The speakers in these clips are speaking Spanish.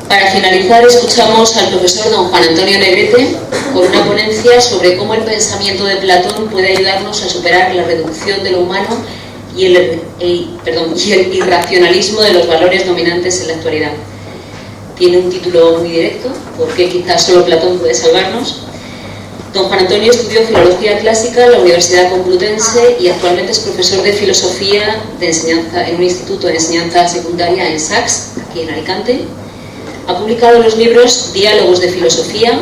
Para finalizar, escuchamos al profesor don Juan Antonio Negrete con una ponencia sobre cómo el pensamiento de Platón puede ayudarnos a superar la reducción de lo humano y el irracionalismo de los valores dominantes en la actualidad. Tiene un título muy directo, porque quizás solo Platón puede salvarnos. Don Juan Antonio estudió Filología Clásica en la Universidad Complutense y actualmente es profesor de Filosofía de enseñanza en un instituto de enseñanza secundaria en Saks, aquí en Alicante. Ha publicado los libros Diálogos de Filosofía,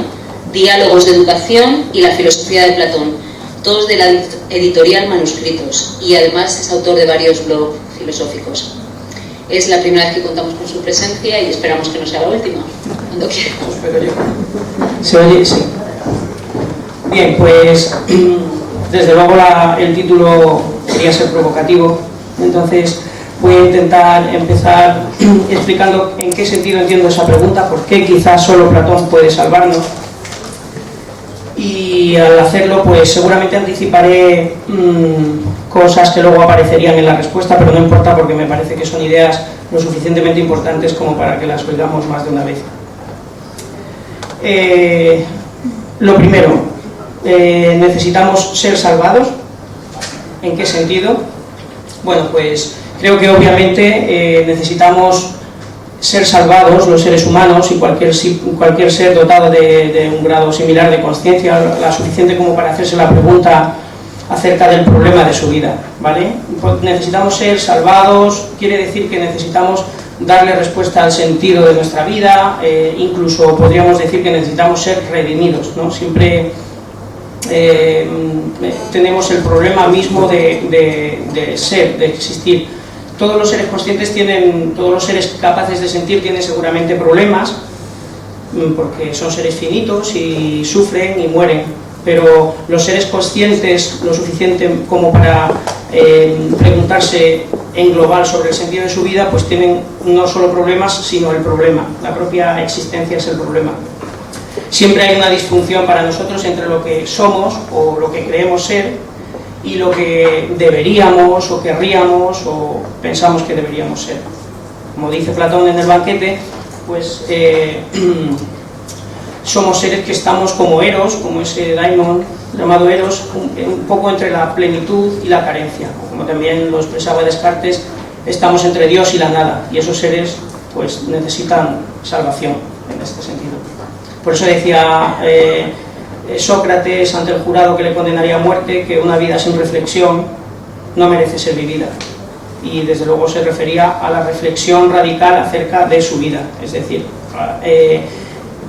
Diálogos de Educación y La Filosofía de Platón, todos de la editorial Manuscritos, y además es autor de varios blogs filosóficos. Es la primera vez que contamos con su presencia y esperamos que no sea la última, cuando quiera. ¿Se oye? Sí. Bien, pues desde luego el título quería ser provocativo, entonces voy a intentar empezar explicando en qué sentido entiendo esa pregunta, por qué quizás solo Platón puede salvarnos. Y al hacerlo, pues seguramente anticiparé cosas que luego aparecerían en la respuesta, pero no importa porque me parece que son ideas lo suficientemente importantes como para que las oigamos más de una vez. Lo primero, ¿necesitamos ser salvados? ¿En qué sentido? Bueno, pues creo que obviamente necesitamos ser salvados los seres humanos y cualquier ser dotado de un grado similar de conciencia, la suficiente como para hacerse la pregunta acerca del problema de su vida, ¿vale? Necesitamos ser salvados, quiere decir que necesitamos darle respuesta al sentido de nuestra vida, incluso podríamos decir que necesitamos ser redimidos, ¿no? Siempre tenemos el problema mismo de ser, de existir. Todos los seres conscientes todos los seres capaces de sentir tienen seguramente problemas, porque son seres finitos y sufren y mueren, pero los seres conscientes lo suficiente como para preguntarse en global sobre el sentido de su vida, pues tienen no solo problemas, sino el problema. La propia existencia es el problema. Siempre hay una disfunción para nosotros entre lo que somos o lo que creemos ser y lo que deberíamos o querríamos o pensamos que deberíamos ser. Como dice Platón en el banquete, pues somos seres que estamos como Eros, como ese daimon llamado Eros, un poco entre la plenitud y la carencia, o como también lo expresaba Descartes, estamos entre Dios y la nada, y esos seres pues necesitan salvación en este sentido. Por eso decía Sócrates ante el jurado que le condenaría a muerte que una vida sin reflexión no merece ser vivida, y desde luego se refería a la reflexión radical acerca de su vida, es decir,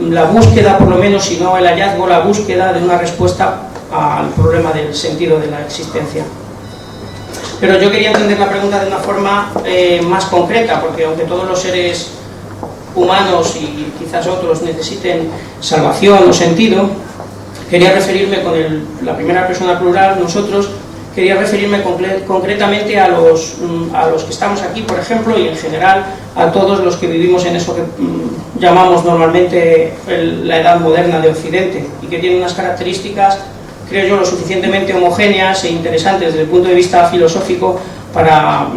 la búsqueda, por lo menos, si no el hallazgo, la búsqueda de una respuesta al problema del sentido de la existencia. Pero yo quería entender la pregunta de una forma más concreta, porque aunque todos los seres humanos y quizás otros necesiten salvación o sentido, quería referirme con la primera persona plural, nosotros, quería referirme concretamente a los que estamos aquí, por ejemplo, y en general a todos los que vivimos en eso que llamamos normalmente la edad moderna de Occidente, y que tiene unas características, creo yo, lo suficientemente homogéneas e interesantes desde el punto de vista filosófico para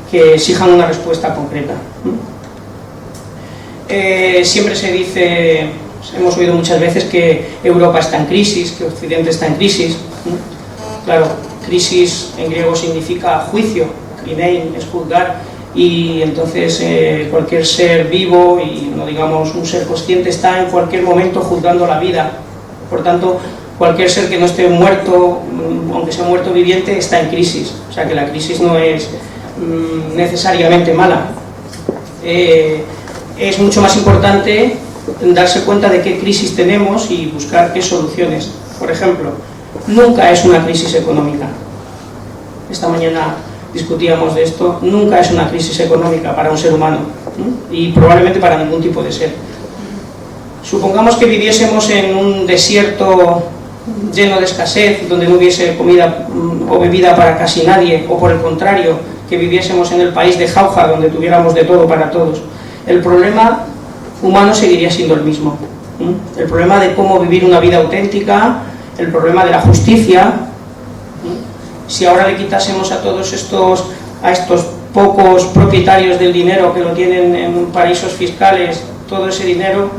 que exijan una respuesta concreta. Siempre se dice, hemos oído muchas veces que Europa está en crisis, que Occidente está en crisis. Claro, crisis en griego significa juicio, krinein es juzgar, y entonces cualquier ser vivo, y no digamos un ser consciente, está en cualquier momento juzgando la vida. Por tanto, cualquier ser que no esté muerto, aunque sea muerto viviente, está en crisis. O sea que la crisis no es necesariamente mala. Es mucho más importante darse cuenta de qué crisis tenemos y buscar qué soluciones. Por ejemplo, nunca es una crisis económica. Esta mañana discutíamos de esto. Nunca es una crisis económica para un ser humano, y probablemente para ningún tipo de ser. Supongamos que viviésemos en un desierto lleno de escasez, donde no hubiese comida o bebida para casi nadie, o por el contrario, que viviésemos en el país de Jauja, donde tuviéramos de todo para todos. El problema humano seguiría siendo el mismo. El problema de cómo vivir una vida auténtica, el problema de la justicia. Si ahora le quitásemos a todos estos pocos propietarios del dinero que lo tienen en paraísos fiscales, todo ese dinero,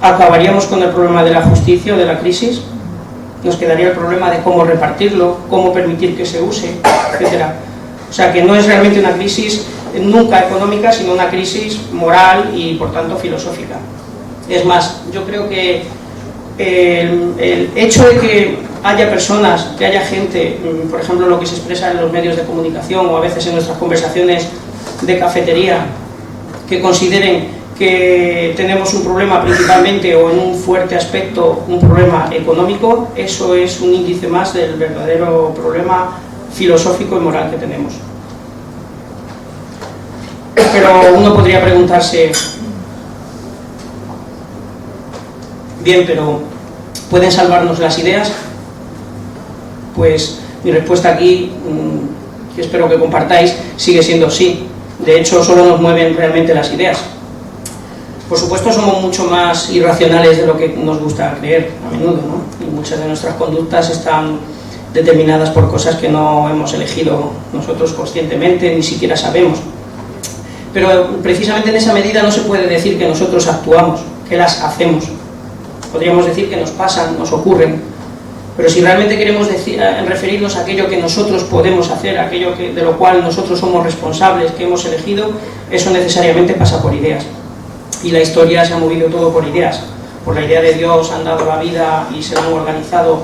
acabaríamos con el problema de la justicia o de la crisis, nos quedaría el problema de cómo repartirlo, cómo permitir que se use, etc. O sea que no es realmente una crisis nunca económica, sino una crisis moral y por tanto filosófica. Es más, yo creo que el hecho de que haya personas, que haya gente, por ejemplo lo que se expresa en los medios de comunicación o a veces en nuestras conversaciones de cafetería, que consideren que tenemos un problema principalmente o en un fuerte aspecto un problema económico, eso es un índice más del verdadero problema filosófico y moral que tenemos. Pero uno podría preguntarse, bien, pero ¿pueden salvarnos las ideas? Pues mi respuesta aquí, que espero que compartáis, sigue siendo sí. De hecho, solo nos mueven realmente las ideas. Por supuesto, somos mucho más irracionales de lo que nos gusta creer a menudo, ¿no? Y muchas de nuestras conductas están determinadas por cosas que no hemos elegido nosotros conscientemente, ni siquiera sabemos. Pero precisamente en esa medida no se puede decir que nosotros actuamos, que las hacemos. Podríamos decir que nos pasan, nos ocurren. Pero si realmente queremos referirnos a aquello que nosotros podemos hacer, aquello de lo cual nosotros somos responsables, que hemos elegido, eso necesariamente pasa por ideas. Y la historia se ha movido todo por ideas. Por la idea de Dios han dado la vida y se han organizado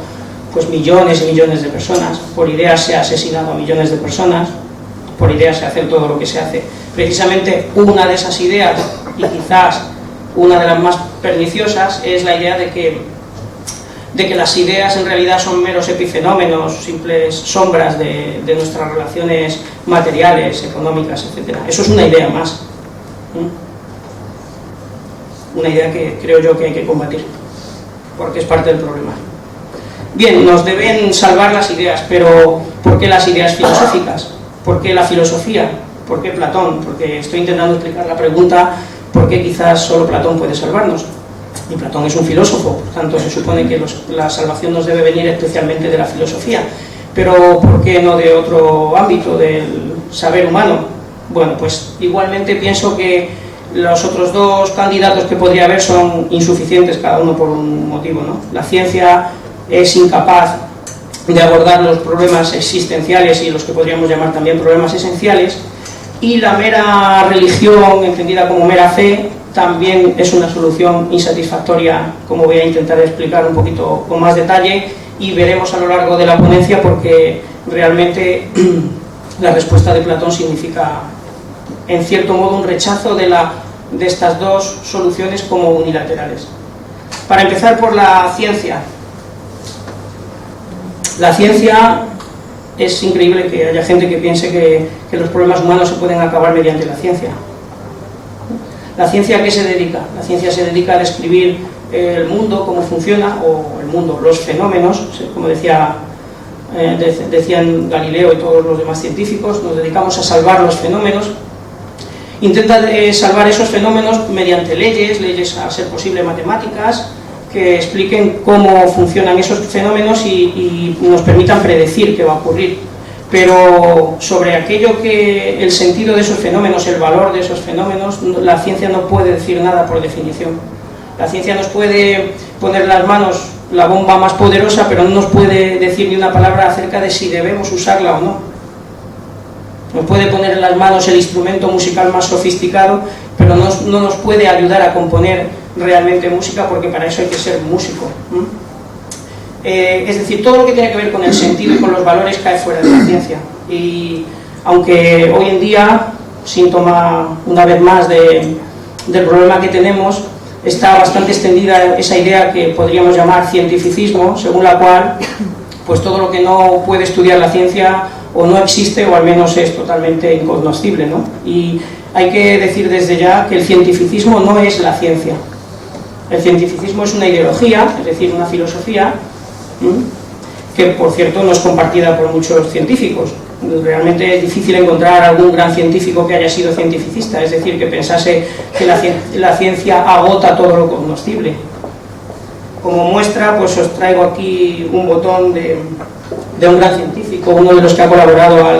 pues millones y millones de personas. Por ideas se ha asesinado a millones de personas. Por ideas se hace todo lo que se hace. Precisamente una de esas ideas, y quizás una de las más perniciosas, es la idea de que las ideas en realidad son meros epifenómenos, simples sombras de nuestras relaciones materiales, económicas, etc. Eso es una idea más. Una idea que creo yo que hay que combatir, porque es parte del problema. Bien, nos deben salvar las ideas, pero ¿por qué las ideas filosóficas? ¿Por qué la filosofía? ¿Por qué Platón? Porque estoy intentando explicar la pregunta, ¿por qué quizás solo Platón puede salvarnos? Y Platón es un filósofo, por tanto se supone que la salvación nos debe venir especialmente de la filosofía. Pero ¿por qué no de otro ámbito, del saber humano? Bueno, pues igualmente pienso que los otros dos candidatos que podría haber son insuficientes, cada uno por un motivo, ¿no? La ciencia es incapaz de abordar los problemas existenciales y los que podríamos llamar también problemas esenciales, y la mera religión, entendida como mera fe, también es una solución insatisfactoria, como voy a intentar explicar un poquito con más detalle, y veremos a lo largo de la ponencia, porque realmente la respuesta de Platón significa, en cierto modo, un rechazo de estas dos soluciones como unilaterales. Para empezar por la ciencia. La ciencia, es increíble que haya gente que piense que los problemas humanos se pueden acabar mediante la ciencia. ¿La ciencia a qué se dedica? La ciencia se dedica a describir el mundo, cómo funciona, o el mundo, los fenómenos, como decían Galileo y todos los demás científicos. Nos dedicamos a salvar los fenómenos. Intenta salvar esos fenómenos mediante leyes a ser posible matemáticas, que expliquen cómo funcionan esos fenómenos y nos permitan predecir qué va a ocurrir. Pero sobre aquello que el sentido de esos fenómenos, el valor de esos fenómenos, la ciencia no puede decir nada por definición. La ciencia nos puede poner en las manos la bomba más poderosa, pero no nos puede decir ni una palabra acerca de si debemos usarla o no. Nos puede poner en las manos el instrumento musical más sofisticado, pero no nos puede ayudar a componer realmente música, porque para eso hay que ser músico. Es decir, todo lo que tiene que ver con el sentido y con los valores cae fuera de la ciencia. Y aunque hoy en día, síntoma una vez más del problema que tenemos, está bastante extendida esa idea que podríamos llamar cientificismo, según la cual pues todo lo que no puede estudiar la ciencia o no existe, o al menos es totalmente incognoscible, ¿no? Y hay que decir desde ya que el cientificismo no es la ciencia. El cientificismo es una ideología, es decir, una filosofía, que por cierto no es compartida por muchos científicos. Realmente es difícil encontrar algún gran científico que haya sido cientificista, es decir, que pensase que la ciencia agota todo lo cognoscible. Como muestra, pues os traigo aquí un botón de un gran científico, uno de los que ha colaborado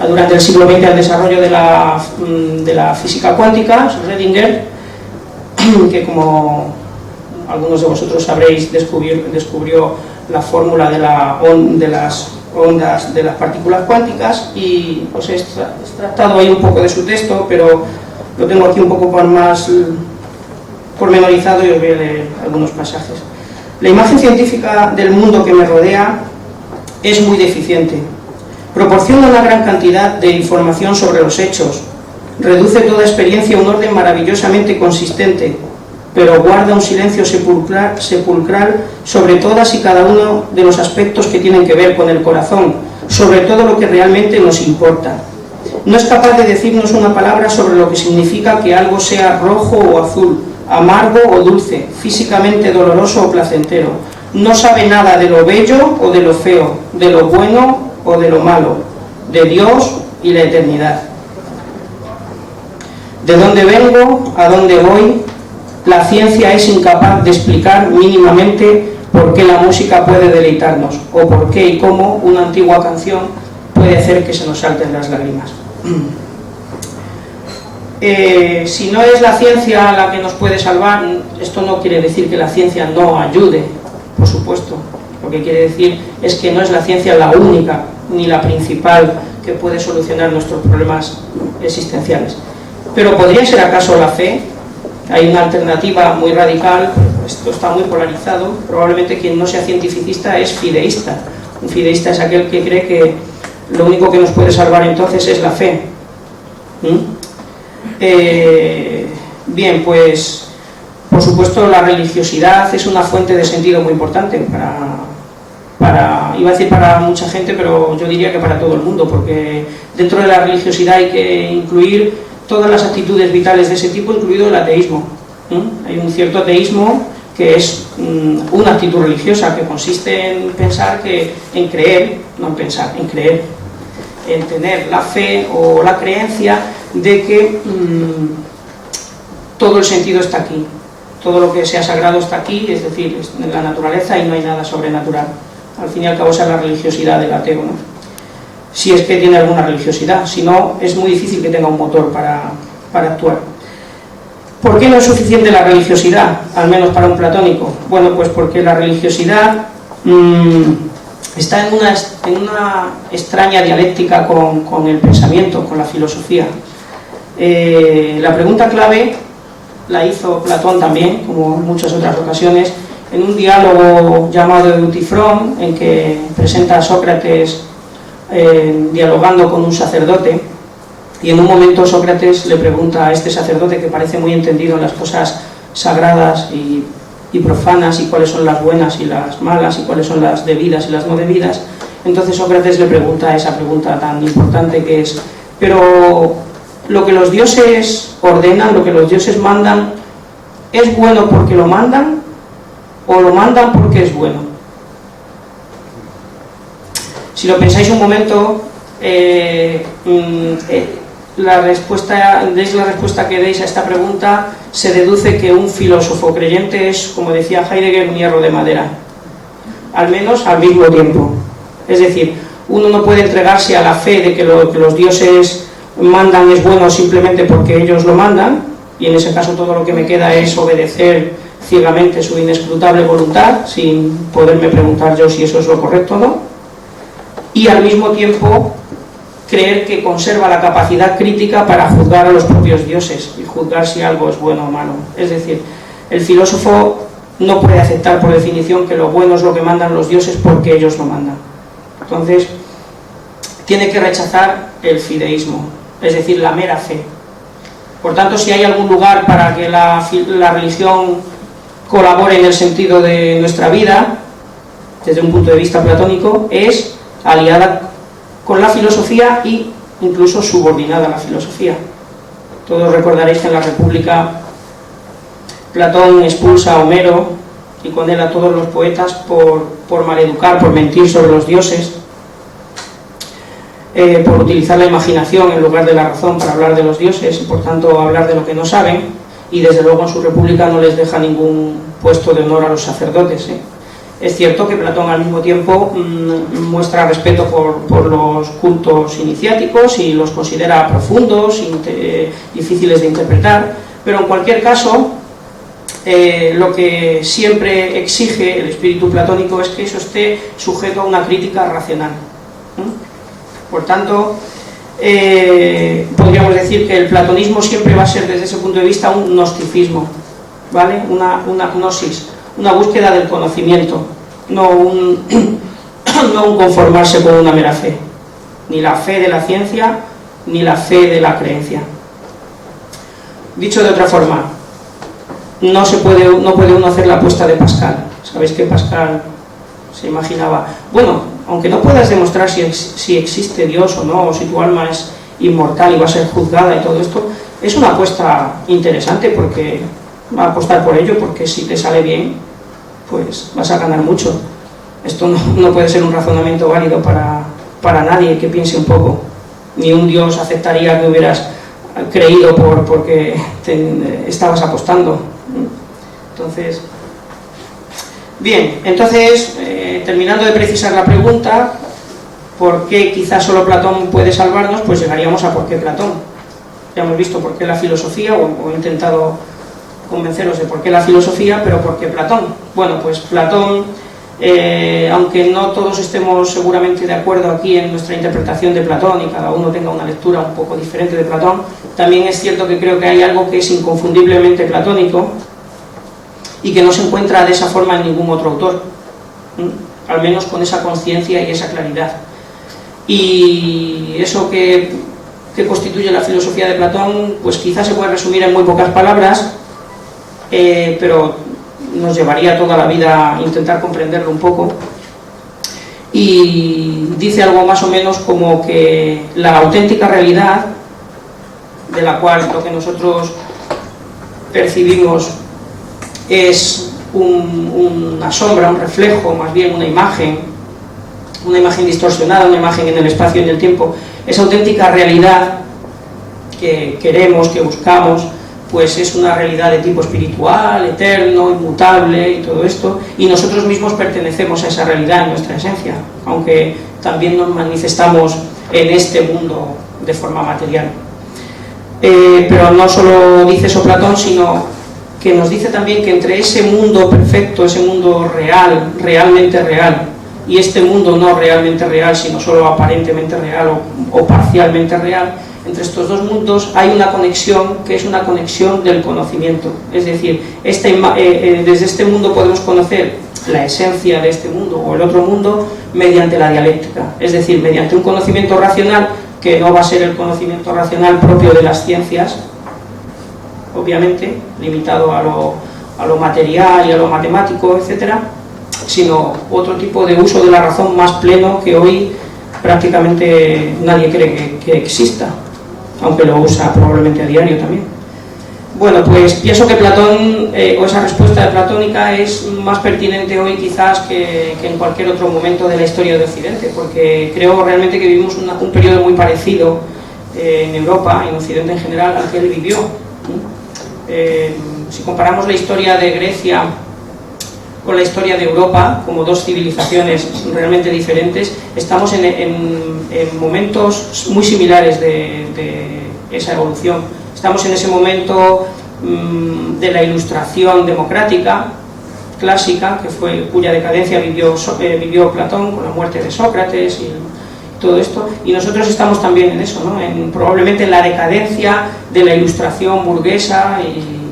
durante el siglo XX al desarrollo de la física cuántica, Schrödinger, que, como algunos de vosotros sabréis, descubrió la fórmula de las ondas de las partículas cuánticas, y os he extractado ahí un poco de su texto, pero lo tengo aquí un poco más pormenorizado y os voy a leer algunos pasajes. La imagen científica del mundo que me rodea es muy deficiente. Proporciona una gran cantidad de información sobre los hechos, reduce toda experiencia a un orden maravillosamente consistente, pero guarda un silencio sepulcral sobre todas y cada uno de los aspectos que tienen que ver con el corazón, sobre todo lo que realmente nos importa. No es capaz de decirnos una palabra sobre lo que significa que algo sea rojo o azul, amargo o dulce, físicamente doloroso o placentero. No sabe nada de lo bello o de lo feo, de lo bueno o de lo malo, de Dios y la eternidad. ¿De dónde vengo? ¿A dónde voy? La ciencia es incapaz de explicar mínimamente por qué la música puede deleitarnos, o por qué y cómo una antigua canción puede hacer que se nos salten las lágrimas. Si no es la ciencia la que nos puede salvar, esto no quiere decir que la ciencia no ayude, por supuesto. Lo que quiere decir es que no es la ciencia la única ni la principal que puede solucionar nuestros problemas existenciales. Pero ¿podría ser acaso la fe? Hay una alternativa muy radical, esto está muy polarizado. Probablemente quien no sea cientificista es fideísta. Un fideísta es aquel que cree que lo único que nos puede salvar entonces es la fe. Bien, pues por supuesto la religiosidad es una fuente de sentido muy importante iba a decir para mucha gente, pero yo diría que para todo el mundo, porque dentro de la religiosidad hay que incluir todas las actitudes vitales de ese tipo, incluido el ateísmo. Hay un cierto ateísmo que es una actitud religiosa, que consiste en pensar en creer, no en pensar, en creer, en tener la fe o la creencia de que todo el sentido está aquí, todo lo que sea sagrado está aquí, es decir, es en la naturaleza y no hay nada sobrenatural. Al fin y al cabo esa es la religiosidad del ateo, ¿no? Si es que tiene alguna religiosidad, si no es muy difícil que tenga un motor para actuar. ¿Por qué no es suficiente la religiosidad, al menos para un platónico? Bueno, pues porque la religiosidad está en una extraña dialéctica con el pensamiento, con la filosofía. La pregunta clave la hizo Platón también, como en muchas otras ocasiones, en un diálogo llamado Eutifrón, en que presenta a Sócrates dialogando con un sacerdote, y en un momento Sócrates le pregunta a este sacerdote, que parece muy entendido en las cosas sagradas y profanas, y cuáles son las buenas y las malas, y cuáles son las debidas y las no debidas. Entonces Sócrates le pregunta esa pregunta tan importante, que es: pero lo que los dioses ordenan, lo que los dioses mandan, ¿es bueno porque lo mandan o lo mandan porque es bueno? Si lo pensáis un momento, la respuesta que deis a esta pregunta, se deduce que un filósofo creyente es, como decía Heidegger, un hierro de madera, al menos al mismo tiempo. Es decir, uno no puede entregarse a la fe de que lo que los dioses mandan es bueno simplemente porque ellos lo mandan, y en ese caso todo lo que me queda es obedecer ciegamente su inescrutable voluntad, sin poderme preguntar yo si eso es lo correcto o no, y al mismo tiempo creer que conserva la capacidad crítica para juzgar a los propios dioses y juzgar si algo es bueno o malo. Es decir, el filósofo no puede aceptar por definición que lo bueno es lo que mandan los dioses porque ellos lo mandan. Entonces tiene que rechazar el fideísmo, es decir, la mera fe. Por tanto, si hay algún lugar para que la religión colabore en el sentido de nuestra vida, desde un punto de vista platónico, es aliada con la filosofía e incluso subordinada a la filosofía. Todos recordaréis que en la República Platón expulsa a Homero y con él a todos los poetas por maleducar, por mentir sobre los dioses, por utilizar la imaginación en lugar de la razón para hablar de los dioses y por tanto hablar de lo que no saben, y desde luego en su República no les deja ningún puesto de honor a los sacerdotes. Es cierto que Platón al mismo tiempo muestra respeto por los cultos iniciáticos y los considera profundos, difíciles de interpretar, pero en cualquier caso lo que siempre exige el espíritu platónico es que eso esté sujeto a una crítica racional. Por tanto, podríamos decir que el platonismo siempre va a ser, desde ese punto de vista, un gnosticismo, ¿vale? Una gnosis, una búsqueda del conocimiento, no un conformarse con una mera fe, ni la fe de la ciencia, ni la fe de la creencia. Dicho de otra forma, no puede uno hacer la apuesta de Pascal. Sabéis que Pascal se imaginaba, bueno, aunque no puedas demostrar si existe Dios o no, o si tu alma es inmortal y va a ser juzgada y todo esto, es una apuesta interesante, porque va a apostar por ello, porque si te sale bien, pues vas a ganar mucho. Esto no puede ser un razonamiento válido para nadie que piense un poco. Ni un Dios aceptaría que hubieras creído porque estabas apostando. Entonces, bien, terminando de precisar la pregunta, ¿por qué quizás solo Platón puede salvarnos? Pues llegaríamos a por qué Platón. Ya hemos visto por qué la filosofía, o he intentado convenceros de por qué la filosofía, pero ¿por qué Platón? Bueno, pues Platón, aunque no todos estemos seguramente de acuerdo aquí en nuestra interpretación de Platón y cada uno tenga una lectura un poco diferente de Platón, también es cierto que creo que hay algo que es inconfundiblemente platónico y que no se encuentra de esa forma en ningún otro autor, al menos con esa conciencia y esa claridad. Y eso que constituye la filosofía de Platón, pues quizás se puede resumir en muy pocas palabras, pero nos llevaría toda la vida a intentar comprenderlo un poco. Y dice algo más o menos como que la auténtica realidad, de la cual lo que nosotros percibimos es una sombra, un reflejo, más bien una imagen distorsionada, una imagen en el espacio y en el tiempo, esa auténtica realidad que queremos, que buscamos, pues es una realidad de tipo espiritual, eterno, inmutable y todo esto, y nosotros mismos pertenecemos a esa realidad en nuestra esencia, aunque también nos manifestamos en este mundo de forma material. Pero no solo dice eso Platón, sino que nos dice también que entre ese mundo perfecto, ese mundo real, realmente real, y este mundo no realmente real, sino solo aparentemente real o parcialmente real, entre estos dos mundos hay una conexión que es una conexión del conocimiento. Es decir, desde este mundo podemos conocer la esencia de este mundo o el otro mundo mediante la dialéctica, es decir, mediante un conocimiento racional que no va a ser el conocimiento racional propio de las ciencias, obviamente, limitado a lo material y a lo matemático, etcétera, sino otro tipo de uso de la razón más pleno que hoy prácticamente nadie cree que exista, aunque lo usa probablemente a diario también. Bueno, pues pienso que Platón, o esa respuesta platónica, es más pertinente hoy quizás que en cualquier otro momento de la historia de Occidente, porque creo realmente que vivimos un periodo muy parecido en Europa, en Occidente en general, al que él vivió. Si comparamos la historia de Grecia con la historia de Europa, como dos civilizaciones realmente diferentes, estamos en momentos muy similares de esa evolución. Estamos en ese momento de la Ilustración democrática clásica, cuya decadencia vivió Platón con la muerte de Sócrates y todo esto, y nosotros estamos también en eso, ¿no? Probablemente en la decadencia de la Ilustración burguesa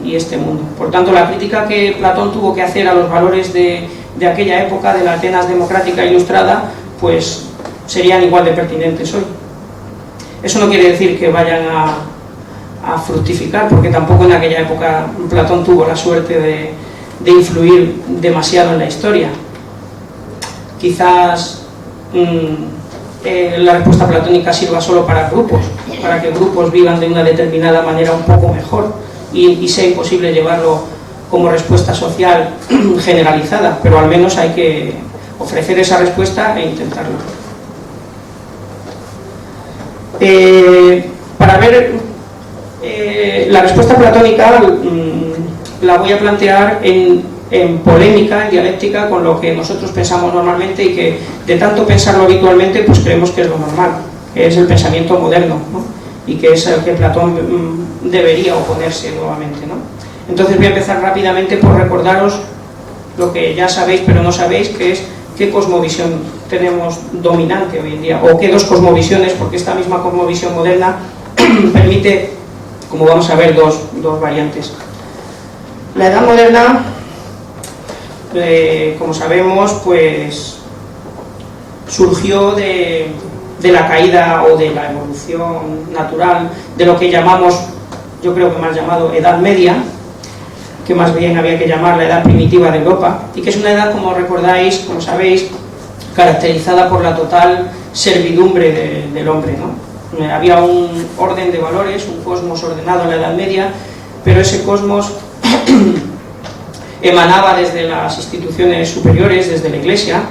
y este mundo. Por tanto, la crítica que Platón tuvo que hacer a los valores de aquella época, de la Atenas democrática ilustrada, pues serían igual de pertinentes hoy. Eso no quiere decir que vayan a fructificar, porque tampoco en aquella época Platón tuvo la suerte de influir demasiado en la historia. Quizás la respuesta platónica sirva solo para grupos, para que grupos vivan de una determinada manera un poco mejor, y sea imposible llevarlo como respuesta social generalizada, pero al menos hay que ofrecer esa respuesta e intentarlo. Para ver la respuesta platónica la voy a plantear en polémica, en dialéctica con lo que nosotros pensamos normalmente, y que de tanto pensarlo habitualmente pues creemos que es lo normal, que es el pensamiento moderno, ¿no? Y que es el que Platón debería oponerse nuevamente, ¿no? Entonces voy a empezar rápidamente por recordaros lo que ya sabéis pero no sabéis, que es qué cosmovisión tenemos dominante hoy en día, o qué dos cosmovisiones, porque esta misma cosmovisión moderna permite, como vamos a ver, dos variantes. La Edad Moderna, como sabemos, pues surgió de la caída o de la evolución natural de lo que llamamos, yo creo que más llamado Edad Media, que más bien había que llamar la Edad Primitiva de Europa, y que es una edad, como recordáis, como sabéis, caracterizada por la total servidumbre del hombre, ¿no? Había un orden de valores, un cosmos ordenado en la Edad Media, pero ese cosmos emanaba desde las instituciones superiores, desde la Iglesia,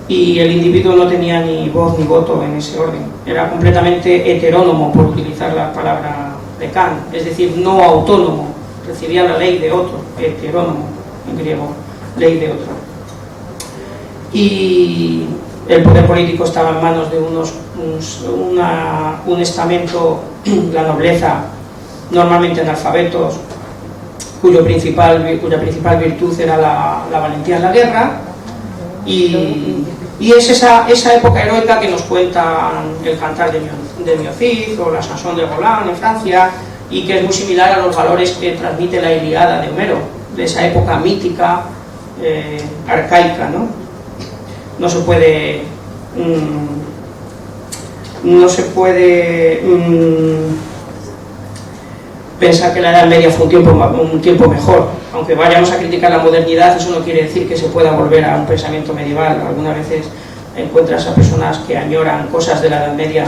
y el individuo no tenía ni voz ni voto en ese orden. Era completamente heterónomo, por utilizar la palabra de Kant, es decir, no autónomo, recibía la ley de otro, heterónomo en griego, ley de otro. Y el poder político estaba en manos de un estamento, la nobleza, normalmente analfabetos, cuya principal virtud era la valentía en la guerra, y es esa época heroica que nos cuentan el Cantar de Miocid o la Chanson de Roland en Francia, y que es muy similar a los valores que transmite la Ilíada de Homero, de esa época mítica, arcaica, ¿no? No se puede pensar que la Edad Media fue un tiempo mejor. Aunque vayamos a criticar la modernidad, eso no quiere decir que se pueda volver a un pensamiento medieval. Algunas veces encuentras a personas que añoran cosas de la Edad Media.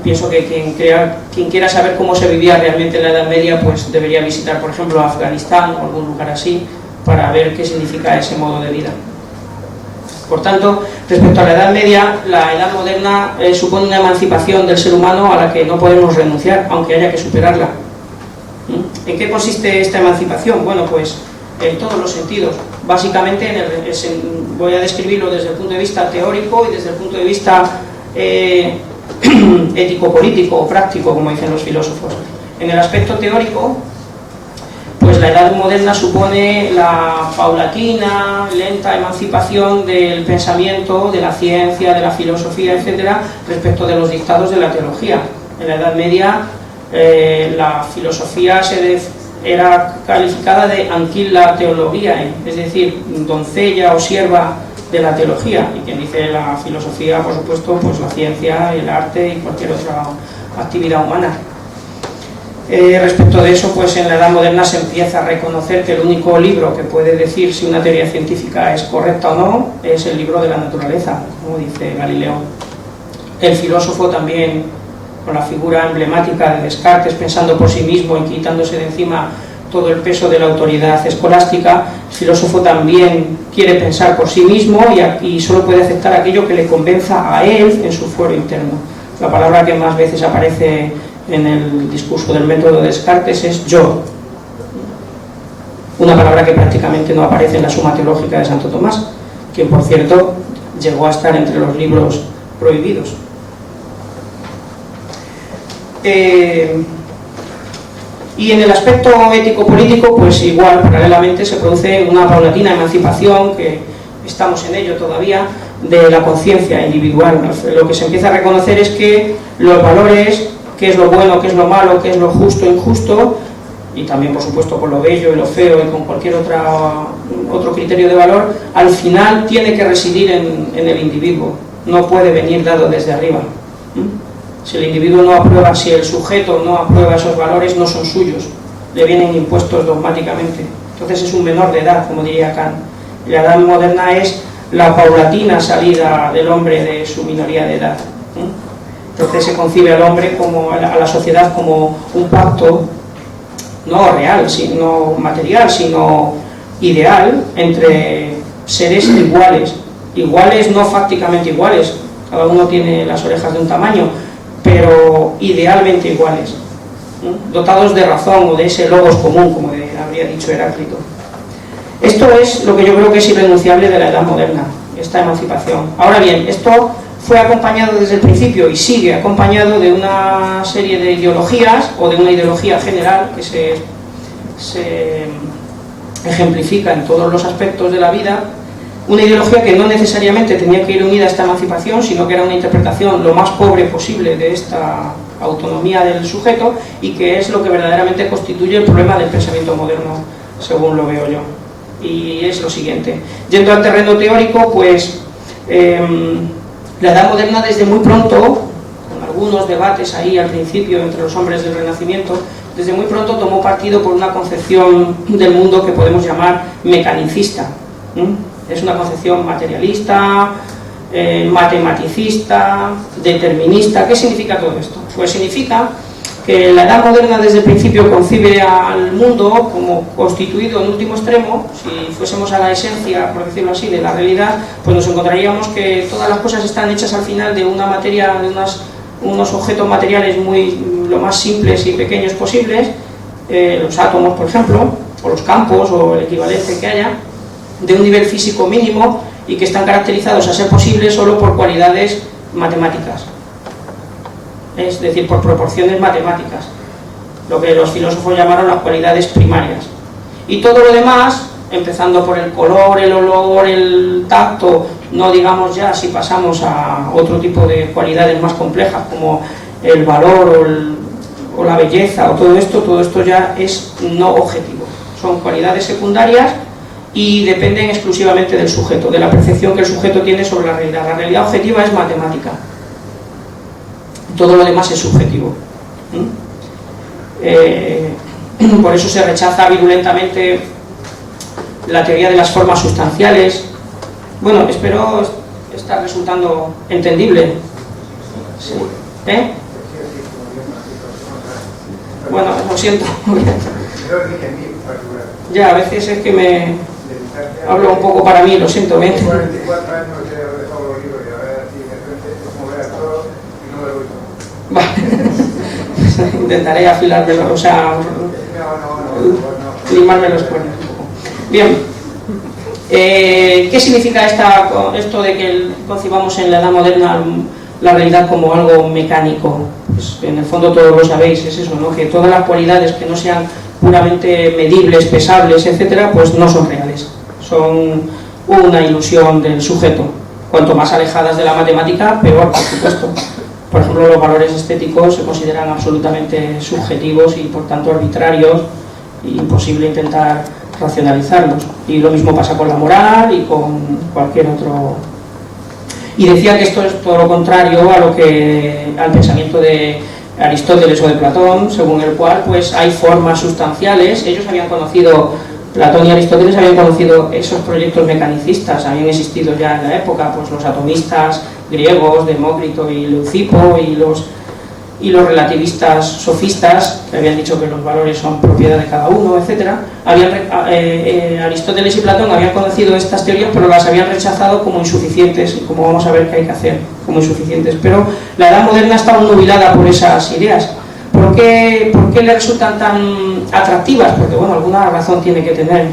Pienso que quien quiera saber cómo se vivía realmente en la Edad Media, pues debería visitar, por ejemplo, Afganistán o algún lugar así, para ver qué significa ese modo de vida. Por tanto, respecto a la Edad Media, la Edad Moderna supone una emancipación del ser humano a la que no podemos renunciar, aunque haya que superarla. ¿En qué consiste esta emancipación? Bueno, pues en todos los sentidos. Básicamente, voy a describirlo desde el punto de vista teórico y desde el punto de vista ético-político o práctico, como dicen los filósofos. En el aspecto teórico, pues la Edad Moderna supone la paulatina, lenta emancipación del pensamiento, de la ciencia, de la filosofía, etcétera, respecto de los dictados de la teología. En la Edad Media la filosofía era calificada de anquilla teologiae, es decir, doncella o sierva de la teología, y quien dice la filosofía, por supuesto, pues la ciencia, el arte y cualquier otra actividad humana. Respecto de eso, pues en la Edad Moderna se empieza a reconocer que el único libro que puede decir si una teoría científica es correcta o no es el libro de la naturaleza, como dice Galileo. El filósofo también, con la figura emblemática de Descartes, pensando por sí mismo y quitándose de encima todo el peso de la autoridad escolástica, el filósofo también quiere pensar por sí mismo y solo puede aceptar aquello que le convenza a él en su fuero interno. La palabra que más veces aparece en el discurso del método de Descartes es yo, una palabra que prácticamente no aparece en la Suma Teológica de Santo Tomás, que por cierto llegó a estar entre los libros prohibidos. Y en el aspecto ético-político, pues igual, paralelamente, se produce una paulatina emancipación, que estamos en ello todavía, de la conciencia individual. Lo que se empieza a reconocer es que los valores, qué es lo bueno, qué es lo malo, qué es lo justo e injusto, y también, por supuesto, con lo bello y lo feo y con cualquier otro criterio de valor, al final tiene que residir en el individuo, no puede venir dado desde arriba. Si el individuo no aprueba, si el sujeto no aprueba esos valores, no son suyos, le vienen impuestos dogmáticamente. Entonces es un menor de edad, como diría Kant. La Edad Moderna es la paulatina salida del hombre de su minoría de edad. Entonces se concibe al hombre, a la sociedad, como un pacto no real, sino material, sino ideal, entre seres iguales no fácticamente iguales, cada uno tiene las orejas de un tamaño, pero idealmente iguales, dotados de razón o de ese logos común, como habría dicho Heráclito. Esto es lo que yo creo que es irrenunciable de la Edad Moderna, esta emancipación. Ahora bien, esto fue acompañado desde el principio y sigue acompañado de una serie de ideologías, o de una ideología general que se se ejemplifica en todos los aspectos de la vida, una ideología que no necesariamente tenía que ir unida a esta emancipación, sino que era una interpretación lo más pobre posible de esta autonomía del sujeto, y que es lo que verdaderamente constituye el problema del pensamiento moderno, según lo veo yo. Y es lo siguiente: yendo al terreno teórico, pues la Edad Moderna desde muy pronto, con algunos debates ahí al principio entre los hombres del Renacimiento, desde muy pronto tomó partido por una concepción del mundo que podemos llamar mecanicista. Es una concepción materialista, matematicista, determinista. ¿Qué significa todo esto? Pues significa que la Edad Moderna desde el principio concibe al mundo como constituido en último extremo. Si fuésemos a la esencia, por decirlo así, de la realidad, pues nos encontraríamos que todas las cosas están hechas al final de una materia, de unos objetos materiales lo más simples y pequeños posibles, los átomos, por ejemplo, o los campos, o el equivalente que haya, de un nivel físico mínimo, y que están caracterizados, a ser posible, solo por cualidades matemáticas, es decir, por proporciones matemáticas, lo que los filósofos llamaron las cualidades primarias. Y todo lo demás, empezando por el color, el olor, el tacto, no digamos ya si pasamos a otro tipo de cualidades más complejas como el valor o la belleza, o todo esto ya es no objetivo, son cualidades secundarias y dependen exclusivamente del sujeto, de la percepción que el sujeto tiene sobre la realidad. La realidad objetiva es matemática, todo lo demás es subjetivo. Por eso se rechaza virulentamente la teoría de las formas sustanciales. Bueno, espero estar resultando entendible. Sí. Bueno, lo siento. Ya, a veces es que me hablo un poco para mí, lo siento. 44 años que he dejado los libros y a ver si de frente es como ver a todo y no lo he visto. Vale. Intentaré afilármelo, o sea, limarme los cuernos un poco. Bien. ¿Qué significa esto de que concibamos en la Edad Moderna la realidad como algo mecánico? Pues en el fondo todos lo sabéis, es eso, ¿no? Que todas las cualidades que no sean puramente medibles, pesables, etcétera, pues no son reales, son una ilusión del sujeto. Cuanto más alejadas de la matemática, peor, por supuesto. Por ejemplo, los valores estéticos se consideran absolutamente subjetivos y por tanto arbitrarios, y imposible intentar racionalizarlos. Y lo mismo pasa con la moral y con cualquier otro. Y decía que esto es todo lo contrario al pensamiento de Aristóteles o de Platón, según el cual pues hay formas sustanciales. Ellos habían conocido, Platón y Aristóteles habían conocido esos proyectos mecanicistas, habían existido ya en la época, pues los atomistas griegos, Demócrito y Leucipo, y los relativistas sofistas, que habían dicho que los valores son propiedad de cada uno, etc. Aristóteles y Platón habían conocido estas teorías, pero las habían rechazado como insuficientes, como vamos a ver que hay que hacer, como insuficientes. Pero la Edad Moderna está nubilada por esas ideas. ¿Por qué le resultan tan atractivas? Porque, bueno, alguna razón tiene que tener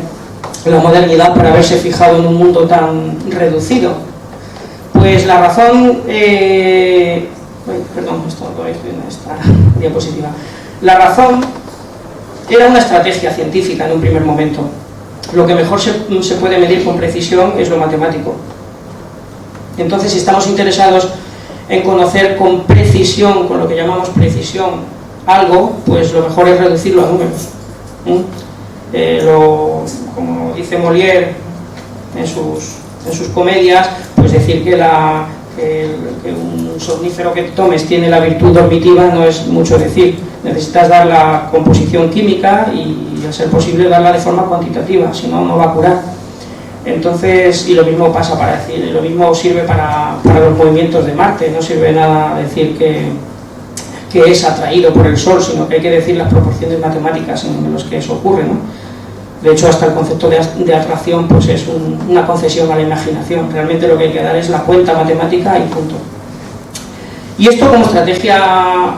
la modernidad para haberse fijado en un mundo tan reducido. Pues la razón... perdón, esto no veis bien esta diapositiva. La razón era una estrategia científica en un primer momento. Lo que mejor se puede medir con precisión es lo matemático. Entonces, si estamos interesados en conocer con precisión, con lo que llamamos precisión, algo, pues lo mejor es reducirlo a números. Como dice Molière en sus comedias, pues decir que un somnífero que tomes tiene la virtud dormitiva no es mucho decir. Necesitas dar la composición química y, a ser posible, darla de forma cuantitativa, si no, no va a curar. Entonces, y lo mismo pasa lo mismo sirve para los movimientos de Marte. No sirve nada decir que es atraído por el Sol, sino que hay que decir las proporciones matemáticas en las que eso ocurre, ¿no? De hecho, hasta el concepto de atracción pues es una concesión a la imaginación. Realmente lo que hay que dar es la cuenta matemática y punto. Y esto, como estrategia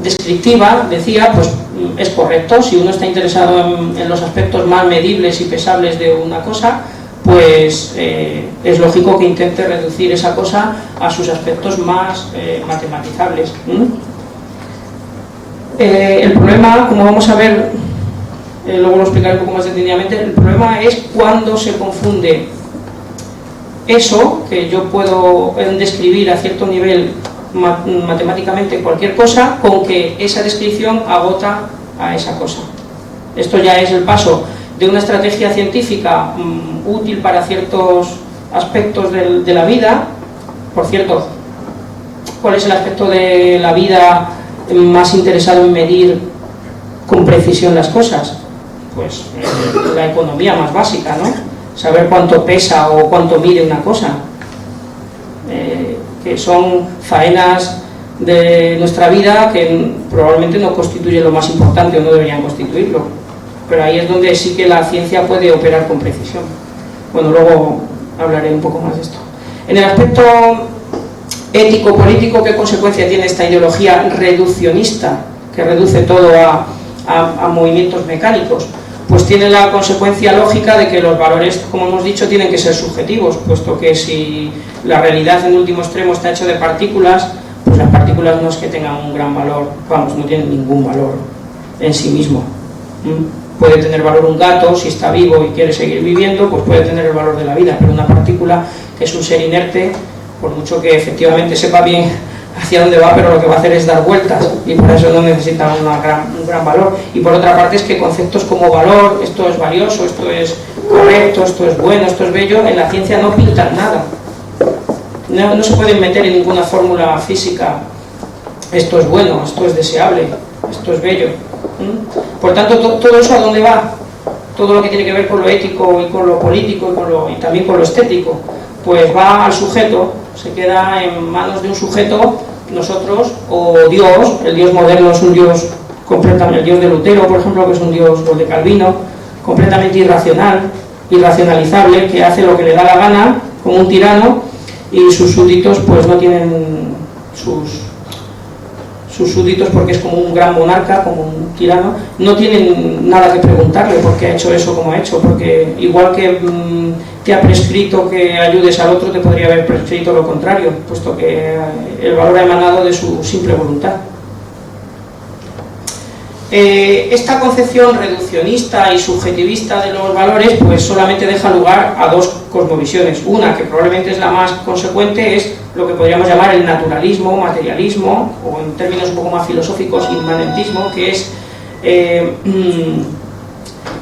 descriptiva, decía, pues es correcto. Si uno está interesado en los aspectos más medibles y pesables de una cosa, pues es lógico que intente reducir esa cosa a sus aspectos más matematizables. El problema, como vamos a ver luego lo explicaré un poco más detenidamente. El problema es cuando se confunde eso, que yo puedo describir a cierto nivel matemáticamente cualquier cosa, con que esa descripción agota a esa cosa. Esto ya es el paso de una estrategia científica útil para ciertos aspectos de la vida. Por cierto, ¿cuál es el aspecto de la vida más interesado en medir con precisión las cosas? Pues la economía más básica, ¿no? Saber cuánto pesa o cuánto mide una cosa, que son faenas de nuestra vida que probablemente no constituyen lo más importante o no deberían constituirlo, pero ahí es donde sí que la ciencia puede operar con precisión. Bueno, luego hablaré un poco más de esto. En el aspecto ético-político, ¿qué consecuencia tiene esta ideología reduccionista que reduce todo a movimientos mecánicos? Pues tiene la consecuencia lógica de que los valores, como hemos dicho, tienen que ser subjetivos, puesto que si la realidad en último extremo está hecha de partículas, pues las partículas no es que tengan un gran valor, vamos, no tienen ningún valor en sí mismo. Puede tener valor un gato, si está vivo y quiere seguir viviendo, pues puede tener el valor de la vida, pero una partícula, que es un ser inerte, por mucho que efectivamente sepa bien hacia dónde va, pero lo que va a hacer es dar vueltas, y por eso no necesita un gran valor. Y por otra parte es que conceptos como valor, esto es valioso, esto es correcto, esto es bueno, esto es bello, en la ciencia no pintan nada. No se pueden meter en ninguna fórmula física, esto es bueno, esto es deseable, esto es bello. Por tanto, todo eso, ¿a dónde va? Todo lo que tiene que ver con lo ético y con lo político y también con lo estético, pues va al sujeto, se queda en manos de un sujeto, nosotros, o Dios. El Dios moderno es un Dios completamente, el Dios de Lutero, por ejemplo, que es un Dios, o de Calvino, completamente irracional, irracionalizable, que hace lo que le da la gana, como un tirano, y sus súbditos pues no tienen sus súbditos, porque es como un gran monarca, como un tirano, no tienen nada que preguntarle por qué ha hecho eso como ha hecho, porque igual que te ha prescrito que ayudes al otro, te podría haber prescrito lo contrario, puesto que el valor ha emanado de su simple voluntad. Esta concepción reduccionista y subjetivista de los valores pues solamente deja lugar a dos cosmovisiones. Una, que probablemente es la más consecuente, es lo que podríamos llamar el naturalismo, materialismo, o en términos un poco más filosóficos, inmanentismo, que es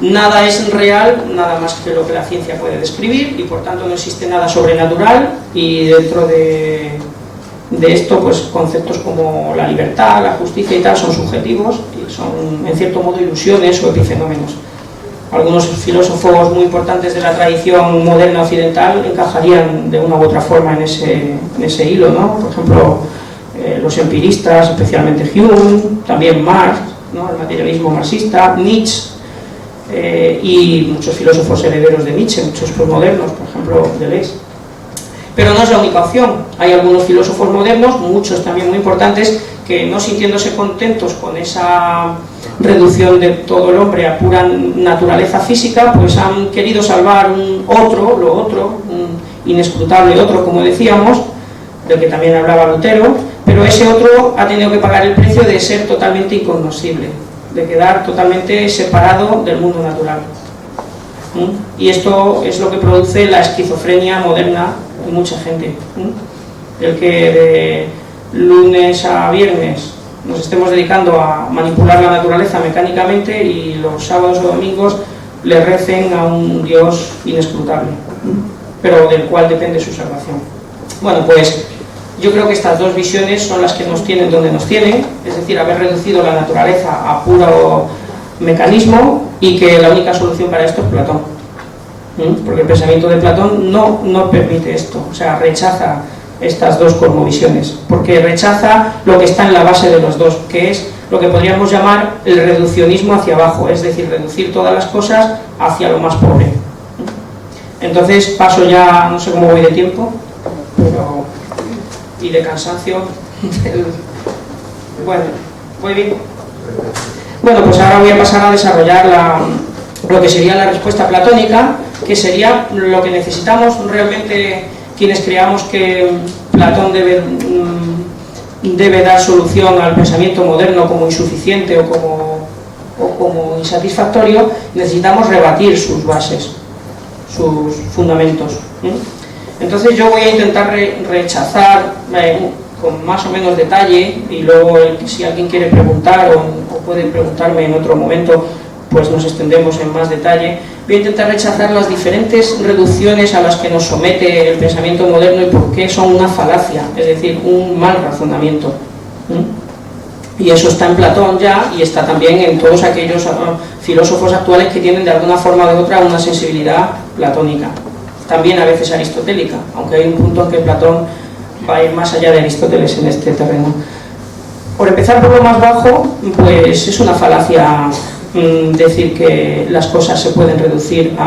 nada es real, nada más que lo que la ciencia puede describir, y por tanto no existe nada sobrenatural, y dentro de esto pues conceptos como la libertad, la justicia y tal son subjetivos y son en cierto modo ilusiones o epifenómenos. Algunos filósofos muy importantes de la tradición moderna occidental encajarían de una u otra forma en ese hilo, ¿no? Por ejemplo, los empiristas, especialmente Hume, también Marx, ¿no? El materialismo marxista, Nietzsche, y muchos filósofos herederos de Nietzsche, muchos postmodernos, por ejemplo, Deleuze. Pero no es la única opción. Hay algunos filósofos modernos, muchos también muy importantes, que no sintiéndose contentos con esa reducción de todo el hombre a pura naturaleza física, pues han querido salvar lo otro, un inescrutable otro, como decíamos, del que también hablaba Lutero, pero ese otro ha tenido que pagar el precio de ser totalmente incognoscible, de quedar totalmente separado del mundo natural. Y esto es lo que produce la esquizofrenia moderna de mucha gente. El que de lunes a viernes nos estemos dedicando a manipular la naturaleza mecánicamente y los sábados o domingos le recen a un Dios inescrutable, pero del cual depende su salvación. Bueno, pues yo creo que estas dos visiones son las que nos tienen donde nos tienen, es decir, haber reducido la naturaleza a puro mecanismo, y que la única solución para esto es Platón. Porque el pensamiento de Platón no permite esto, o sea, rechaza estas dos cosmovisiones, porque rechaza lo que está en la base de los dos, que es lo que podríamos llamar el reduccionismo hacia abajo, es decir, reducir todas las cosas hacia lo más pobre. Entonces paso ya, no sé cómo voy de tiempo, y de cansancio. Bueno, ¿voy bien? Bueno, pues ahora voy a pasar a desarrollar lo que sería la respuesta platónica, que sería lo que necesitamos realmente quienes creamos que Platón debe dar solución al pensamiento moderno como insuficiente o como o como insatisfactorio, necesitamos rebatir sus bases, sus fundamentos. Entonces yo voy a intentar rechazar con más o menos detalle, y luego si alguien quiere preguntar o puede preguntarme en otro momento, pues nos extendemos en más detalle. Voy a intentar rechazar las diferentes reducciones a las que nos somete el pensamiento moderno y por qué son una falacia, es decir, un mal razonamiento. Y eso está en Platón ya, y está también en todos aquellos filósofos actuales que tienen de alguna forma o de otra una sensibilidad platónica, también a veces aristotélica, aunque hay un punto en que Platón va a ir más allá de Aristóteles en este terreno. Por empezar por lo más bajo, pues es una falacia decir que las cosas se pueden reducir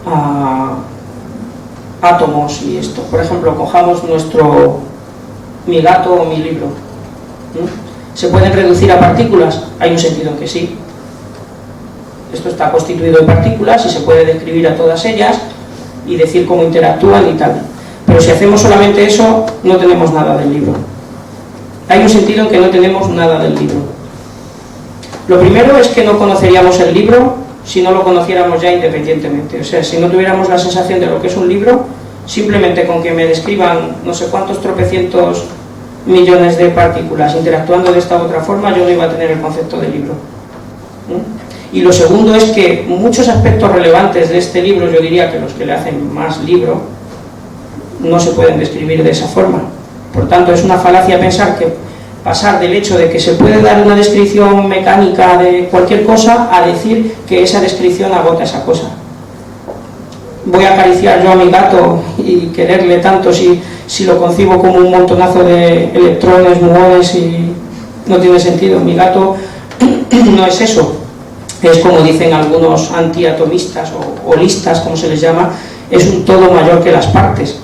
a átomos y esto. Por ejemplo, cojamos mi gato o mi libro. ¿Se pueden reducir a partículas? Hay un sentido en que sí. Esto está constituido de partículas y se puede describir a todas ellas y decir cómo interactúan y tal. Pero si hacemos solamente eso, no tenemos nada del libro. Hay un sentido en que no tenemos nada del libro. Lo primero es que no conoceríamos el libro si no lo conociéramos ya independientemente. O sea, si no tuviéramos la sensación de lo que es un libro, simplemente con que me describan no sé cuántos tropecientos millones de partículas interactuando de esta u otra forma, yo no iba a tener el concepto de libro. Y lo segundo es que muchos aspectos relevantes de este libro, yo diría que los que le hacen más libro, no se pueden describir de esa forma. Por tanto, es una falacia pensar que pasar del hecho de que se puede dar una descripción mecánica de cualquier cosa a decir que esa descripción agota esa cosa. Voy a acariciar yo a mi gato y quererle tanto si lo concibo como un montonazo de electrones, muones, y no tiene sentido. Mi gato no es eso. Es, como dicen algunos antiatomistas o holistas, como se les llama, es un todo mayor que las partes.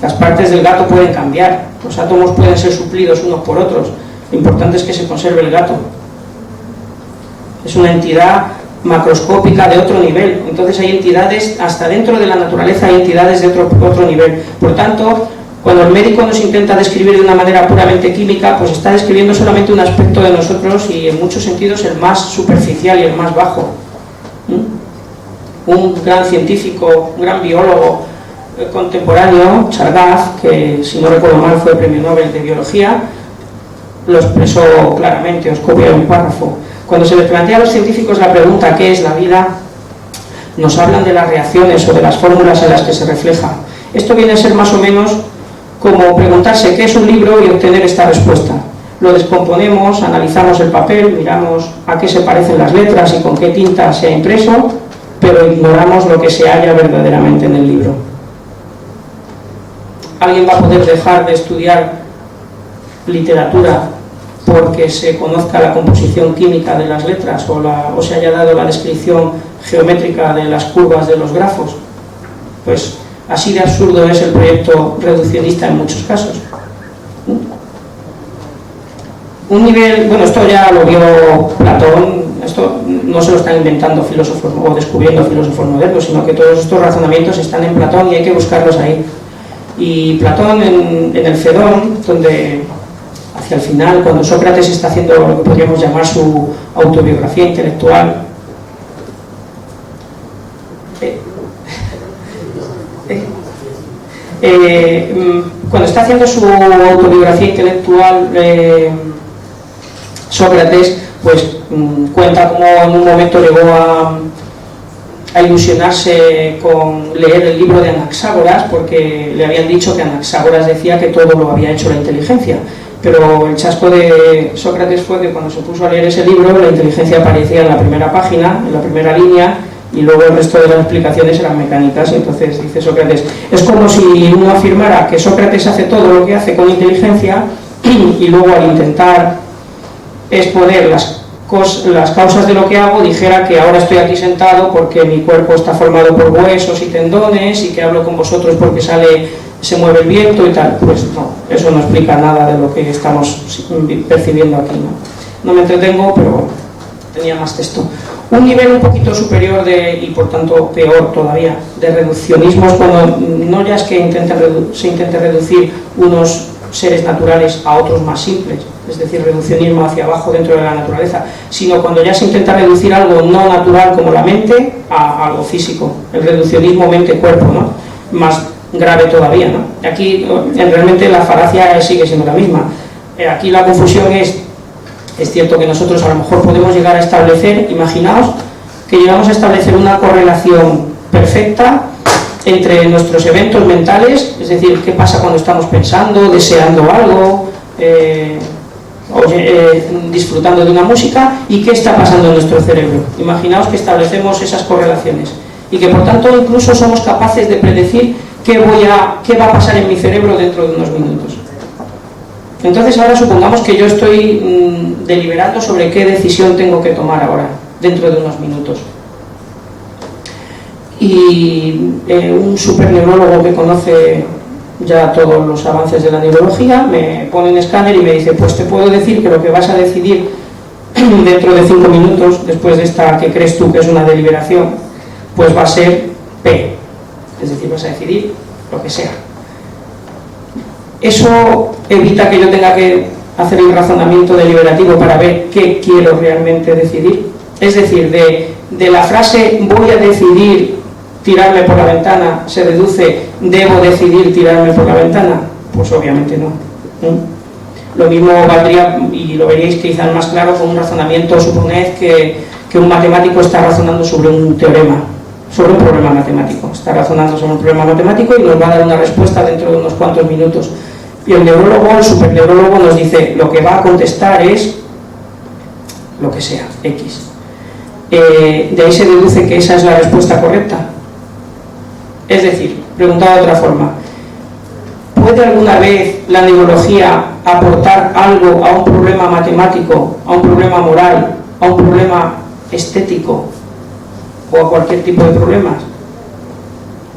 Las partes del gato pueden cambiar, los átomos pueden ser suplidos unos por otros, lo importante es que se conserve el gato. Es una entidad macroscópica de otro nivel, entonces hay entidades, hasta dentro de la naturaleza hay entidades de otro nivel. Por tanto, cuando el médico nos intenta describir de una manera puramente química, pues está describiendo solamente un aspecto de nosotros y en muchos sentidos el más superficial y el más bajo. Un gran científico, un gran biólogo contemporáneo, Chargaff, que si no recuerdo mal fue premio Nobel de Biología, lo expresó claramente, os copio un párrafo. Cuando se les plantea a los científicos la pregunta ¿qué es la vida?, nos hablan de las reacciones o de las fórmulas en las que se refleja. Esto viene a ser más o menos como preguntarse qué es un libro y obtener esta respuesta. Lo descomponemos, analizamos el papel, miramos a qué se parecen las letras y con qué tinta se ha impreso, pero ignoramos lo que se halla verdaderamente en el libro. ¿Alguien va a poder dejar de estudiar literatura porque se conozca la composición química de las letras o se haya dado la descripción geométrica de las curvas de los grafos? Pues así de absurdo es el proyecto reduccionista en muchos casos. Un nivel, bueno, esto ya lo vio Platón, esto no se lo están inventando filósofos o descubriendo filósofos modernos, sino que todos estos razonamientos están en Platón y hay que buscarlos ahí. Y Platón en el Fedón, donde hacia el final, cuando Sócrates está haciendo lo que podríamos llamar su autobiografía intelectual, cuando está haciendo su autobiografía intelectual, Sócrates pues cuenta cómo en un momento llegó a ilusionarse con leer el libro de Anaxágoras, porque le habían dicho que Anaxágoras decía que todo lo había hecho la inteligencia, pero el chasco de Sócrates fue que cuando se puso a leer ese libro la inteligencia aparecía en la primera página, en la primera línea, y luego el resto de las explicaciones eran mecánicas. Y entonces dice Sócrates, es como si uno afirmara que Sócrates hace todo lo que hace con inteligencia y luego al intentar exponer las causas de lo que hago dijera que ahora estoy aquí sentado porque mi cuerpo está formado por huesos y tendones y que hablo con vosotros porque se mueve el viento y tal. Pues no, eso no explica nada de lo que estamos percibiendo aquí, no me entretengo, pero tenía más texto. Un nivel un poquito superior y por tanto peor todavía de reduccionismo es cuando no ya es que se intente reducir unos seres naturales a otros más simples, es decir, reduccionismo hacia abajo dentro de la naturaleza, sino cuando ya se intenta reducir algo no natural como la mente a algo físico, el reduccionismo mente-cuerpo, ¿no? Más grave todavía, ¿no? Aquí realmente la falacia sigue siendo la misma. Aquí la confusión es cierto que nosotros a lo mejor podemos llegar a establecer, imaginaos que llegamos a establecer una correlación perfecta entre nuestros eventos mentales, es decir, qué pasa cuando estamos pensando, deseando algo, disfrutando de una música, y qué está pasando en nuestro cerebro. Imaginaos que establecemos esas correlaciones y que por tanto incluso somos capaces de predecir qué va a pasar en mi cerebro dentro de unos minutos. Entonces ahora supongamos que yo estoy deliberando sobre qué decisión tengo que tomar ahora, dentro de unos minutos. Y un superneurólogo que conoce ya todos los avances de la neurología me pone un escáner y me dice, pues te puedo decir que lo que vas a decidir dentro de 5 minutos, después de esta que crees tú que es una deliberación, pues va a ser P, es decir, vas a decidir lo que sea. Eso evita que yo tenga que hacer el razonamiento deliberativo para ver qué quiero realmente decidir. Es decir, de la frase voy a decidir tirarme por la ventana, se deduce debo decidir tirarme por la ventana. Pues obviamente no. Lo mismo valdría, y lo veréis quizás más claro con un razonamiento. Suponed que un matemático está razonando sobre un teorema, sobre un problema matemático. Está razonando sobre un problema matemático y nos va a dar una respuesta dentro de unos cuantos minutos. Y el neurólogo, el superneurólogo, nos dice lo que va a contestar es lo que sea, X. De ahí se deduce que esa es la respuesta correcta. Es decir, preguntado de otra forma, ¿puede alguna vez la neurología aportar algo a un problema matemático, a un problema moral, a un problema estético o a cualquier tipo de problemas?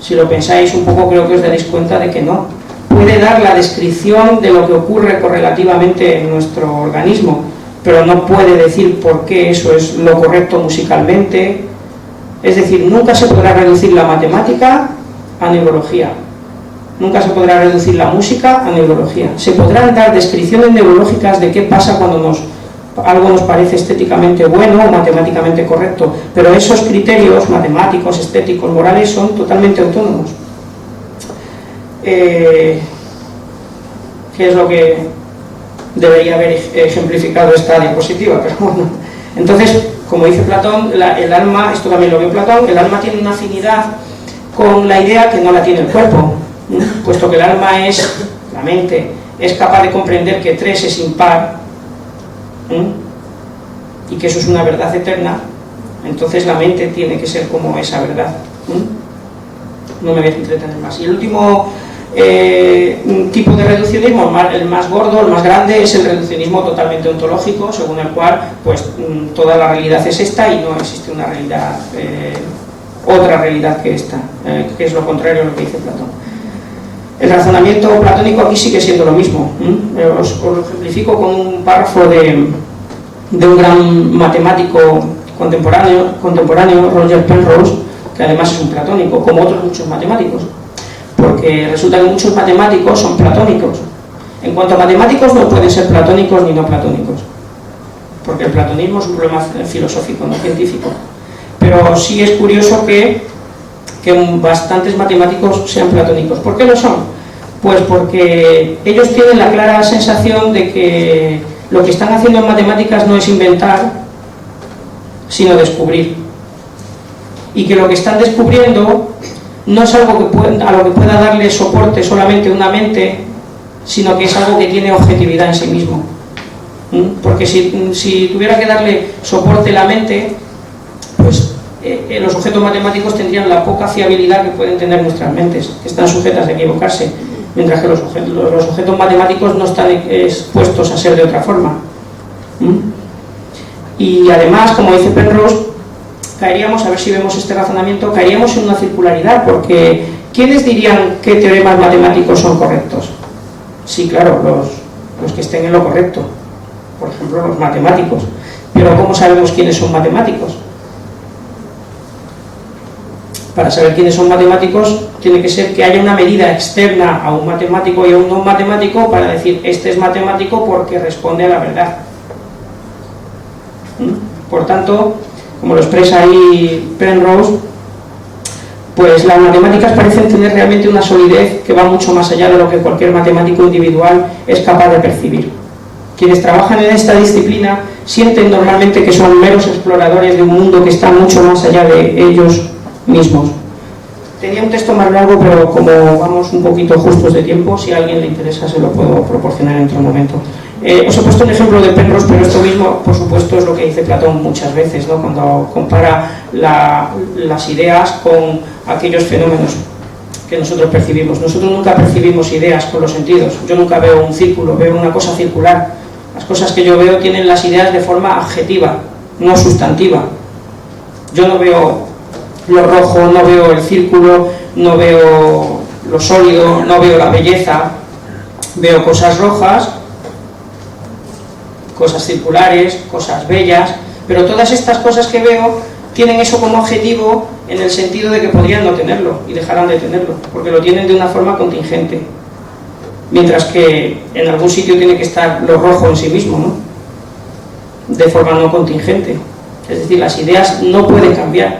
Si lo pensáis un poco, creo que os daréis cuenta de que no. Puede dar la descripción de lo que ocurre correlativamente en nuestro organismo, pero no puede decir por qué eso es lo correcto musicalmente. Es decir, nunca se podrá reducir la matemática a neurología, nunca se podrá reducir la música a neurología. Se podrán dar descripciones neurológicas de qué pasa cuando algo nos parece estéticamente bueno o matemáticamente correcto, pero esos criterios matemáticos, estéticos, morales son totalmente autónomos. ¿Qué es lo que debería haber ejemplificado esta diapositiva? Pero bueno, entonces, como dice Platón, el alma, esto también lo vio Platón, el alma tiene una afinidad con la idea que no la tiene el cuerpo, puesto que el alma es, la mente, es capaz de comprender que 3 es impar y que eso es una verdad eterna. Entonces la mente tiene que ser como esa verdad. No me voy a entretener más. Y el último tipo de reduccionismo, el más gordo, el más grande, es el reduccionismo totalmente ontológico, según el cual pues toda la realidad es esta y no existe una realidad, otra realidad que esta, que es lo contrario a lo que dice Platón. El razonamiento platónico aquí sigue siendo lo mismo. Os lo ejemplifico con un párrafo de un gran matemático contemporáneo, Roger Penrose, que además es un platónico, como otros muchos matemáticos, porque resulta que muchos matemáticos son platónicos. En cuanto a matemáticos, no pueden ser platónicos ni no platónicos, porque el platonismo es un problema filosófico, no científico. Pero sí es curioso que bastantes matemáticos sean platónicos. ¿Por qué lo son? Pues porque ellos tienen la clara sensación de que lo que están haciendo en matemáticas no es inventar, sino descubrir. Y que lo que están descubriendo no es algo a lo que pueda darle soporte solamente una mente, sino que es algo que tiene objetividad en sí mismo. Porque si tuviera que darle soporte la mente, pues los objetos matemáticos tendrían la poca fiabilidad que pueden tener nuestras mentes, que están sujetas a equivocarse, mientras que los objetos matemáticos no están expuestos a ser de otra forma. Y además, como dice Penrose, caeríamos, a ver si vemos este razonamiento, caeríamos en una circularidad, porque ¿quiénes dirían qué teoremas matemáticos son correctos? Sí, claro, los que estén en lo correcto, por ejemplo los matemáticos. Pero ¿cómo sabemos quiénes son matemáticos? Para saber quiénes son matemáticos, tiene que ser que haya una medida externa a un matemático y a un no matemático para decir, este es matemático porque responde a la verdad. Por tanto, como lo expresa ahí Penrose, pues las matemáticas parecen tener realmente una solidez que va mucho más allá de lo que cualquier matemático individual es capaz de percibir. Quienes trabajan en esta disciplina sienten normalmente que son meros exploradores de un mundo que está mucho más allá de ellos mismos. Tenía un texto más largo, pero como vamos un poquito justos de tiempo, si a alguien le interesa se lo puedo proporcionar en otro momento. Os he puesto un ejemplo de Penrose, pero esto mismo, por supuesto, es lo que dice Platón muchas veces, ¿no? Cuando compara las ideas con aquellos fenómenos que nosotros percibimos. Nosotros nunca percibimos ideas con los sentidos. Yo nunca veo un círculo, veo una cosa circular. Las cosas que yo veo tienen las ideas de forma adjetiva, no sustantiva. Yo no veo lo rojo, no veo el círculo, no veo lo sólido, no veo la belleza. Veo cosas rojas, cosas circulares, cosas bellas, pero todas estas cosas que veo tienen eso como objetivo en el sentido de que podrían no tenerlo y dejarán de tenerlo, porque lo tienen de una forma contingente, mientras que en algún sitio tiene que estar lo rojo en sí mismo, ¿no? De forma no contingente. Es decir, las ideas no pueden cambiar.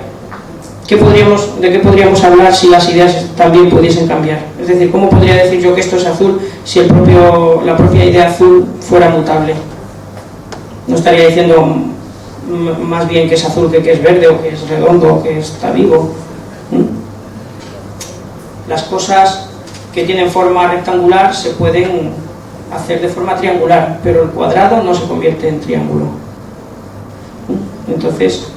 ¿De qué podríamos hablar si las ideas también pudiesen cambiar? Es decir, ¿cómo podría decir yo que esto es azul si la propia idea azul fuera mutable? No estaría diciendo más bien que es azul que es verde, o que es redondo, o que está vivo. Las cosas que tienen forma rectangular se pueden hacer de forma triangular, pero el cuadrado no se convierte en triángulo. Entonces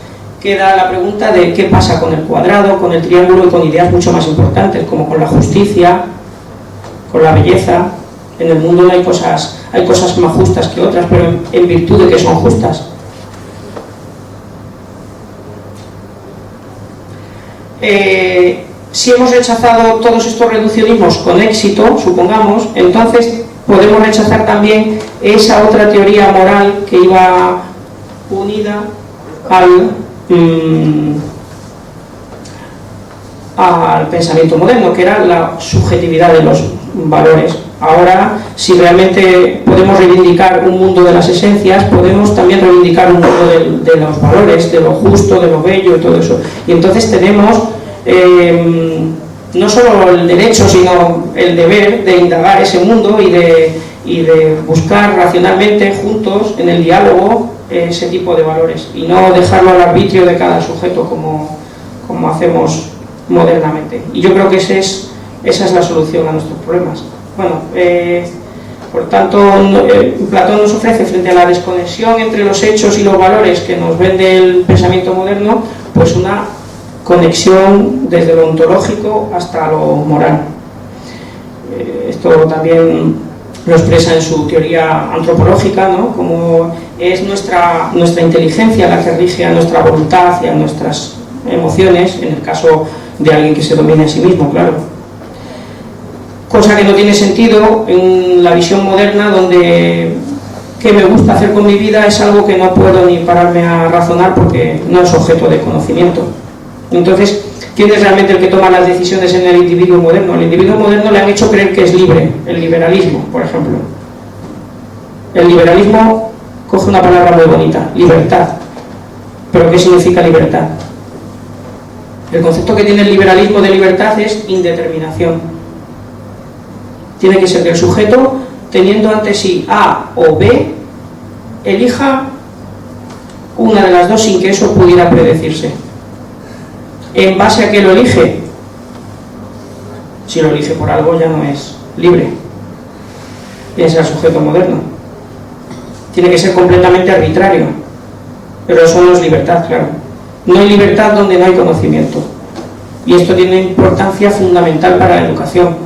queda la pregunta de qué pasa con el cuadrado, con el triángulo y con ideas mucho más importantes, como con la justicia, con la belleza. En el mundo hay cosas más justas que otras, pero en virtud de que son justas. Si hemos rechazado todos estos reduccionismos con éxito, supongamos, entonces podemos rechazar también esa otra teoría moral que iba unida al pensamiento moderno, que era la subjetividad de los valores. Ahora, si realmente podemos reivindicar un mundo de las esencias, podemos también reivindicar un mundo de los valores, de lo justo, de lo bello y todo eso. Y entonces tenemos no solo el derecho, sino el deber de indagar ese mundo y de buscar racionalmente juntos en el diálogo ese tipo de valores y no dejarlo al arbitrio de cada sujeto como hacemos modernamente. Y yo creo que esa es la solución a nuestros problemas. Bueno, por tanto, Platón nos ofrece, frente a la desconexión entre los hechos y los valores que nos vende el pensamiento moderno, pues una conexión desde lo ontológico hasta lo moral. Esto también lo expresa en su teoría antropológica, ¿no? Como es nuestra inteligencia la que rige a nuestra voluntad y a nuestras emociones, en el caso de alguien que se domine a sí mismo, claro. Cosa que no tiene sentido en la visión moderna, donde qué me gusta hacer con mi vida es algo que no puedo ni pararme a razonar porque no es objeto de conocimiento. Entonces, ¿quién es realmente el que toma las decisiones en el individuo moderno? Al individuo moderno le han hecho creer que es libre, el liberalismo, por ejemplo. El liberalismo coge una palabra muy bonita, libertad. ¿Pero qué significa libertad? El concepto que tiene el liberalismo de libertad es indeterminación. Tiene que ser que el sujeto, teniendo ante sí A o B, elija una de las dos sin que eso pudiera predecirse. ¿En base a qué lo elige? Si lo elige por algo ya no es libre. Es el sujeto moderno. Tiene que ser completamente arbitrario. Pero eso no es libertad, claro. No hay libertad donde no hay conocimiento. Y esto tiene importancia fundamental para la educación,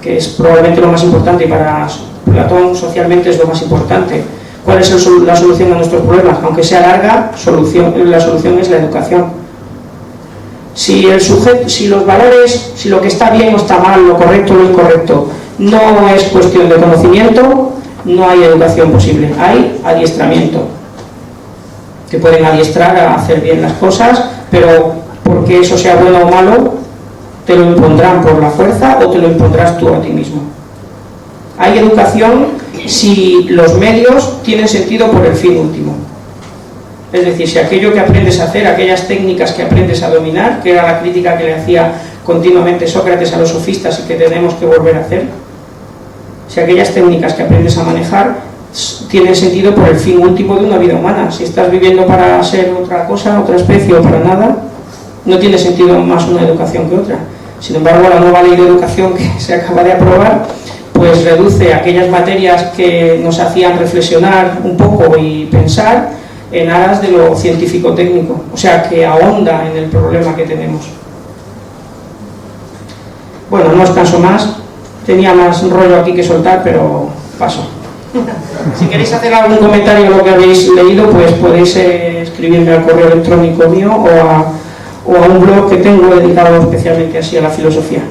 que es probablemente lo más importante, y para Platón socialmente es lo más importante. ¿Cuál es la solución a nuestros problemas? Aunque sea larga, la solución es la educación. Si los valores, si lo que está bien o está mal, lo correcto o lo incorrecto, no es cuestión de conocimiento, no hay educación posible. Hay adiestramiento. Que pueden adiestrar a hacer bien las cosas, pero por porque eso sea bueno o malo, te lo impondrán por la fuerza o te lo impondrás tú a ti mismo. Hay educación si los medios tienen sentido por el fin último. Es decir, si aquello que aprendes a hacer, aquellas técnicas que aprendes a dominar, que era la crítica que le hacía continuamente Sócrates a los sofistas y que tenemos que volver a hacer, si aquellas técnicas que aprendes a manejar tienen sentido por el fin último de una vida humana. Si estás viviendo para ser otra cosa, otra especie o para nada, no tiene sentido más una educación que otra. Sin embargo, la nueva ley de educación que se acaba de aprobar pues reduce aquellas materias que nos hacían reflexionar un poco y pensar en aras de lo científico-técnico, o sea, que ahonda en el problema que tenemos. Bueno, no os canso más, tenía más rollo aquí que soltar, pero paso. Si queréis hacer algún comentario de lo que habéis leído, pues podéis escribirme al correo electrónico mío o a un blog que tengo dedicado especialmente así a la filosofía.